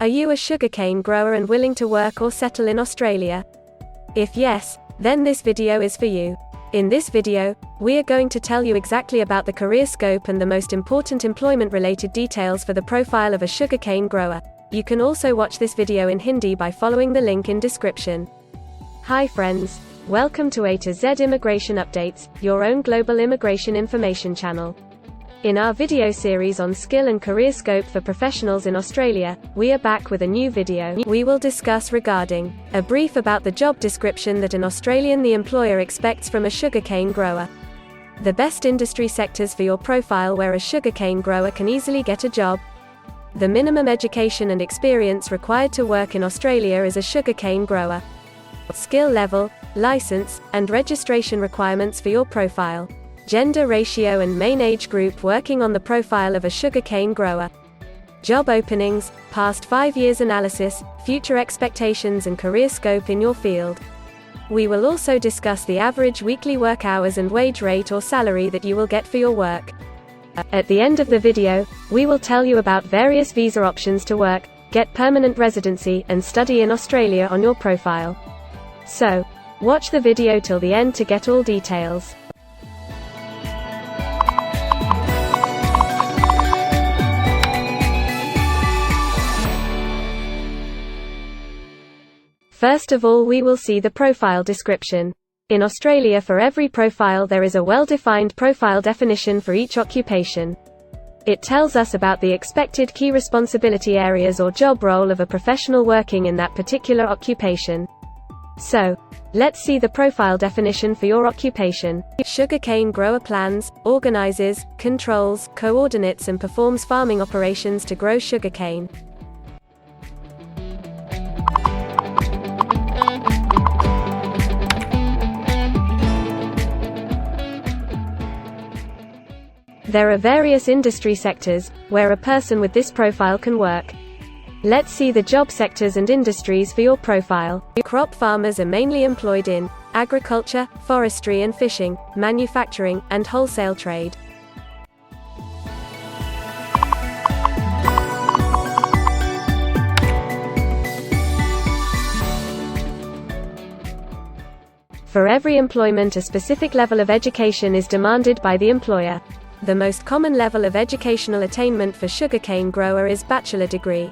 Are you a sugarcane grower and willing to work or settle in Australia? If yes, then this video is for you. In this video, we are going to tell you exactly about the career scope and the most important employment-related details for the profile of a sugarcane grower. You can also watch this video in Hindi by following the link in description. Hi friends, welcome to A to Z Immigration Updates, your own global immigration information channel. In our video series on skill and career scope for professionals in Australia, we are back with a new video. We will discuss regarding a brief about the job description that an Australian the employer expects from a sugarcane grower. The best industry sectors for your profile where a sugarcane grower can easily get a job. The minimum education and experience required to work in Australia as a sugarcane grower. Skill level, license, and registration requirements for your profile. Gender ratio and main age group working on the profile of a sugarcane grower. Job openings, past 5 years analysis, future expectations and career scope in your field. We will also discuss the average weekly work hours and wage rate or salary that you will get for your work. At the end of the video, we will tell you about various visa options to work, get permanent residency, and study in Australia on your profile. So, watch the video till the end to get all details. First of all, we will see the profile description. In Australia, for every profile there is a well-defined profile definition for each occupation. It tells us about the expected key responsibility areas or job role of a professional working in that particular occupation. So, let's see the profile definition for your occupation. Sugarcane grower plans, organises, controls, coordinates and performs farming operations to grow sugarcane. There are various industry sectors where a person with this profile can work. Let's see the job sectors and industries for your profile. Crop farmers are mainly employed in agriculture, forestry and fishing, manufacturing, and wholesale trade. For every employment, a specific level of education is demanded by the employer. The most common level of educational attainment for sugarcane grower is bachelor degree.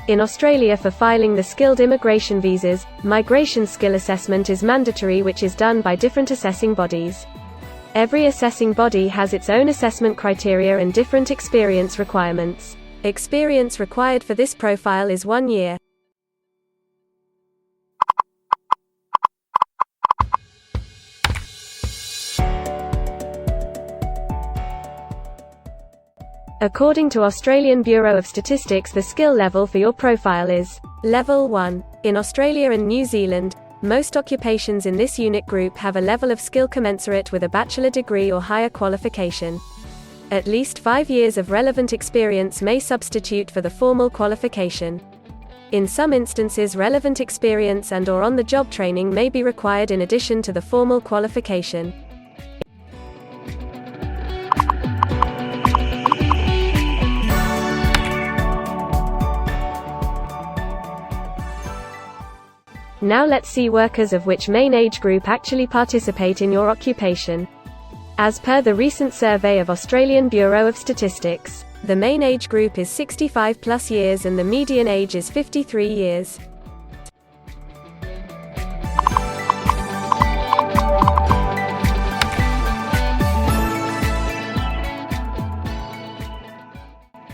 In Australia, for filing the skilled immigration visas, migration skill assessment is mandatory, which is done by different assessing bodies. Every assessing body has its own assessment criteria and different experience requirements. Experience required for this profile is 1 year. According to Australian Bureau of Statistics, the skill level for your profile is Level 1. In Australia and New Zealand, most occupations in this unit group have a level of skill commensurate with a bachelor degree or higher qualification. At least 5 years of relevant experience may substitute for the formal qualification. In some instances, relevant experience and/or on-the-job training may be required in addition to the formal qualification. Now let's see workers of which main age group actually participate in your occupation. As per the recent survey of Australian Bureau of Statistics, the main age group is 65 plus years and the median age is 53 years.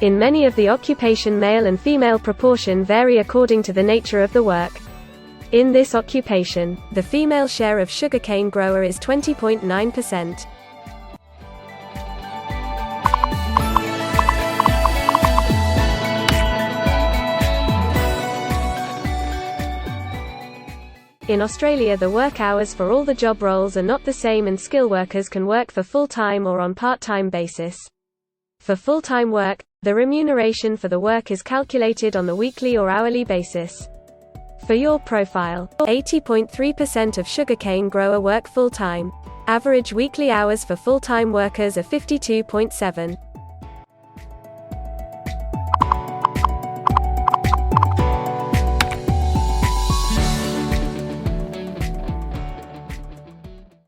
In many of the occupation, male and female proportion vary according to the nature of the work. In this occupation, the female share of sugarcane grower is 20.9%. In Australia, the work hours for all the job roles are not the same and skill workers can work for full-time or on part-time basis. For full-time work, the remuneration for the work is calculated on the weekly or hourly basis. For your profile, 80.3% of sugarcane grower work full-time. Average weekly hours for full-time workers are 52.7.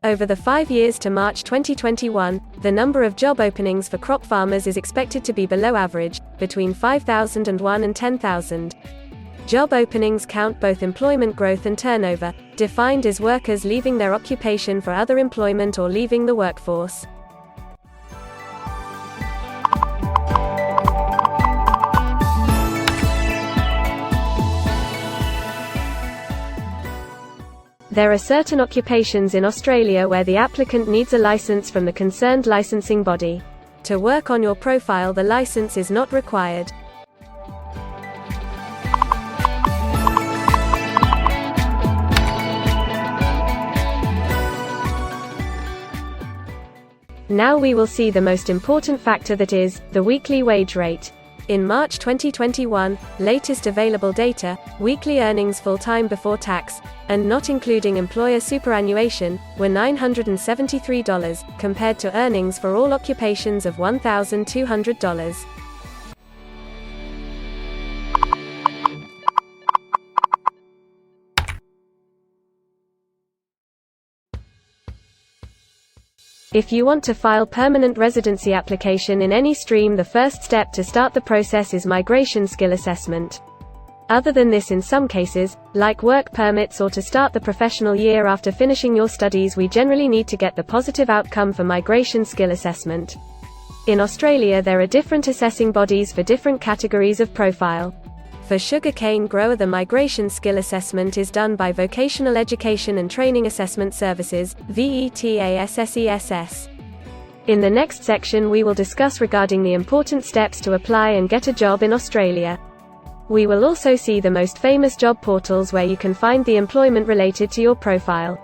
Over the 5 years to March 2021, the number of job openings for crop farmers is expected to be below average, between 5,001 and 10,000. Job openings count both employment growth and turnover, defined as workers leaving their occupation for other employment or leaving the workforce. There are certain occupations in Australia where the applicant needs a license from the concerned licensing body. To work on your profile, the license is not required. Now we will see the most important factor, that is, the weekly wage rate. In March 2021, latest available data, weekly earnings full-time before tax, and not including employer superannuation, were $973, compared to earnings for all occupations of $1,200. If you want to file permanent residency application in any stream, the first step to start the process is migration skill assessment. Other than this, in some cases, like work permits or to start the professional year after finishing your studies, we generally need to get the positive outcome for migration skill assessment. In Australia, there are different assessing bodies for different categories of profile. For sugarcane grower, the migration skill assessment is done by Vocational Education and Training Assessment Services, VETASSESS. In the next section we will discuss regarding the important steps to apply and get a job in Australia. We will also see the most famous job portals where you can find the employment related to your profile.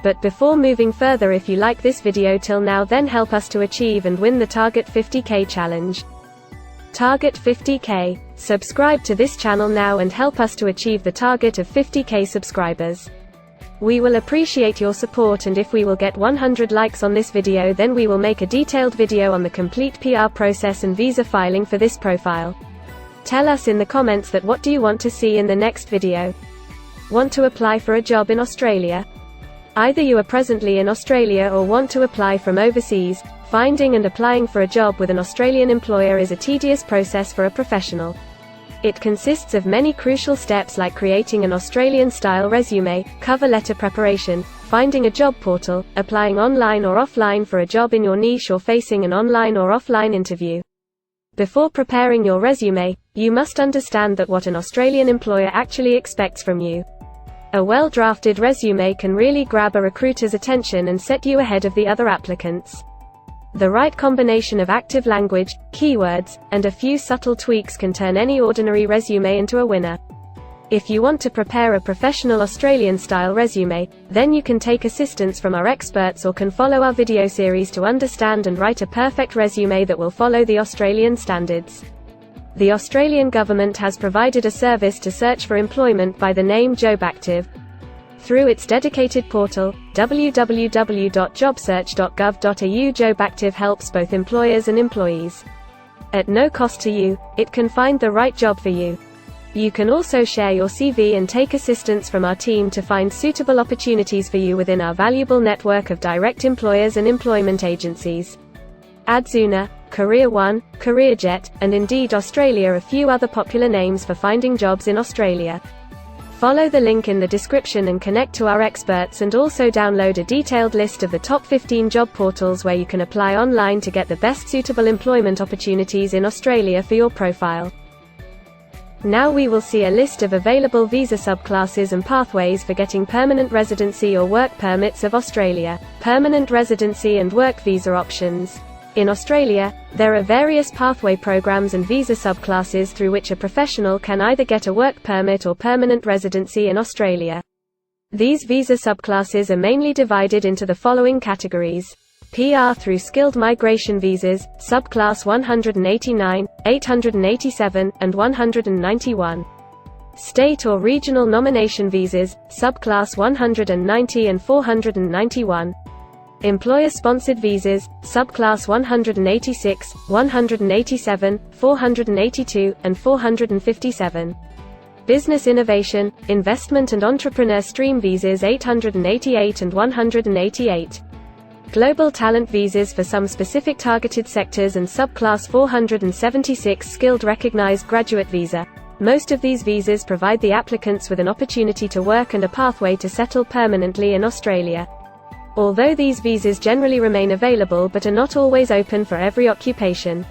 But before moving further, if you like this video till now, then help us to achieve and win the Target 50K challenge. Target 50K. Subscribe to this channel now and help us to achieve the target of 50K subscribers. We will appreciate your support, and if we will get 100 likes on this video, then we will make a detailed video on the complete PR process and visa filing for this profile. Tell us in the comments that what do you want to see in the next video. Want to apply for a job in Australia? Either you are presently in Australia or want to apply from overseas. Finding and applying for a job with an Australian employer is a tedious process for a professional. It consists of many crucial steps like creating an Australian-style resume, cover letter preparation, finding a job portal, applying online or offline for a job in your niche, or facing an online or offline interview. Before preparing your resume, you must understand that what an Australian employer actually expects from you. A well-drafted resume can really grab a recruiter's attention and set you ahead of the other applicants. The right combination of active language, keywords, and a few subtle tweaks can turn any ordinary resume into a winner. If you want to prepare a professional Australian-style resume, then you can take assistance from our experts or can follow our video series to understand and write a perfect resume that will follow the Australian standards. The Australian government has provided a service to search for employment by the name JobActive. Through its dedicated portal, www.jobsearch.gov.au, JobActive helps both employers and employees. At no cost to you, it can find the right job for you. You can also share your CV and take assistance from our team to find suitable opportunities for you within our valuable network of direct employers and employment agencies. Adzuna, Career One, CareerJet, and Indeed Australia are a few other popular names for finding jobs in Australia. Follow the link in the description and connect to our experts, and also download a detailed list of the top 15 job portals where you can apply online to get the best suitable employment opportunities in Australia for your profile. Now we will see a list of available visa subclasses and pathways for getting permanent residency or work permits of Australia. Permanent residency and work visa options. In Australia, there are various pathway programs and visa subclasses through which a professional can either get a work permit or permanent residency in Australia. These visa subclasses are mainly divided into the following categories: PR through skilled migration visas, subclass 189, 887, and 191. State or regional nomination visas, subclass 190 and 491. Employer-sponsored visas, subclass 186, 187, 482, and 457. Business innovation, investment and entrepreneur stream visas 888 and 188. Global talent visas for some specific targeted sectors and subclass 476 skilled recognized graduate visa. Most of these visas provide the applicants with an opportunity to work and a pathway to settle permanently in Australia. Although these visas generally remain available but are not always open for every occupation.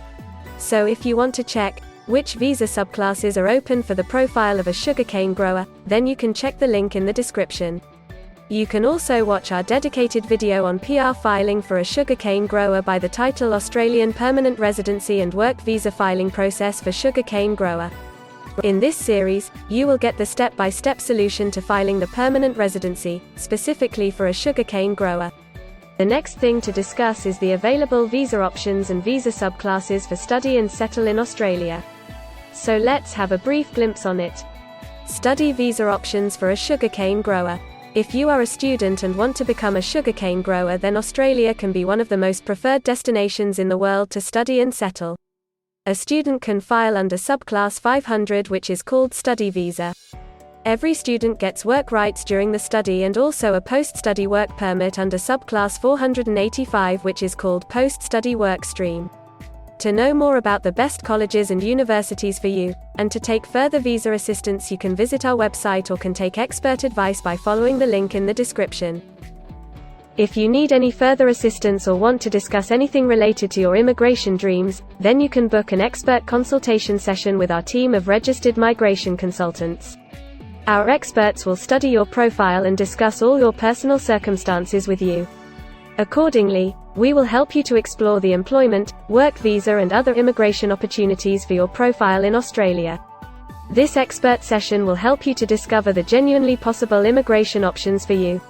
So if you want to check which visa subclasses are open for the profile of a sugarcane grower, then you can check the link in the description. You can also watch our dedicated video on PR filing for a sugarcane grower by the title Australian Permanent Residency and Work Visa Filing Process for Sugarcane Grower. In this series, you will get the step-by-step solution to filing the permanent residency, specifically for a sugarcane grower. The next thing to discuss is the available visa options and visa subclasses for study and settle in Australia. So let's have a brief glimpse on it. Study visa options for a sugarcane grower. If you are a student and want to become a sugarcane grower, then Australia can be one of the most preferred destinations in the world to study and settle. A student can file under subclass 500, which is called study visa. Every student gets work rights during the study and also a post-study work permit under subclass 485, which is called post-study work stream. To know more about the best colleges and universities for you, and to take further visa assistance, you can visit our website or can take expert advice by following the link in the description. If you need any further assistance or want to discuss anything related to your immigration dreams, then you can book an expert consultation session with our team of registered migration consultants. Our experts will study your profile and discuss all your personal circumstances with you. Accordingly, we will help you to explore the employment, work visa and other immigration opportunities for your profile in Australia. This expert session will help you to discover the genuinely possible immigration options for you.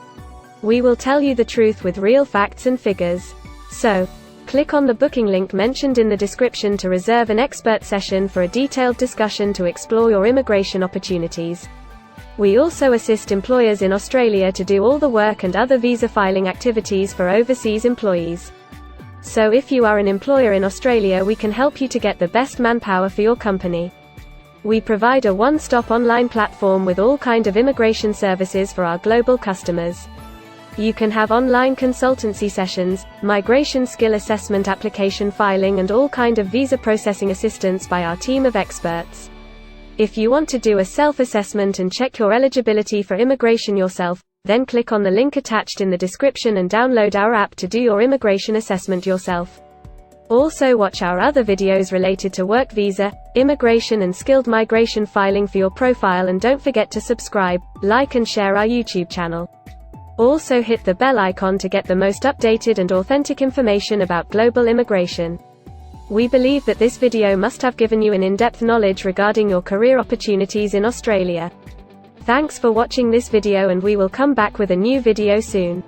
We will tell you the truth with real facts and figures. So, click on the booking link mentioned in the description to reserve an expert session for a detailed discussion to explore your immigration opportunities. We also assist employers in Australia to do all the work and other visa filing activities for overseas employees. So if you are an employer in Australia, we can help you to get the best manpower for your company. We provide a one-stop online platform with all kinds of immigration services for our global customers. You can have online consultancy sessions, migration skill assessment, application filing and all kind of visa processing assistance by our team of experts. If you want to do a self-assessment and check your eligibility for immigration yourself, then click on the link attached in the description and download our app to do your immigration assessment yourself. Also watch our other videos related to work visa, immigration and skilled migration filing for your profile, and don't forget to subscribe, like and share our YouTube channel. Also hit the bell icon to get the most updated and authentic information about global immigration. We believe that this video must have given you an in-depth knowledge regarding your career opportunities in Australia. Thanks for watching this video, and we will come back with a new video soon.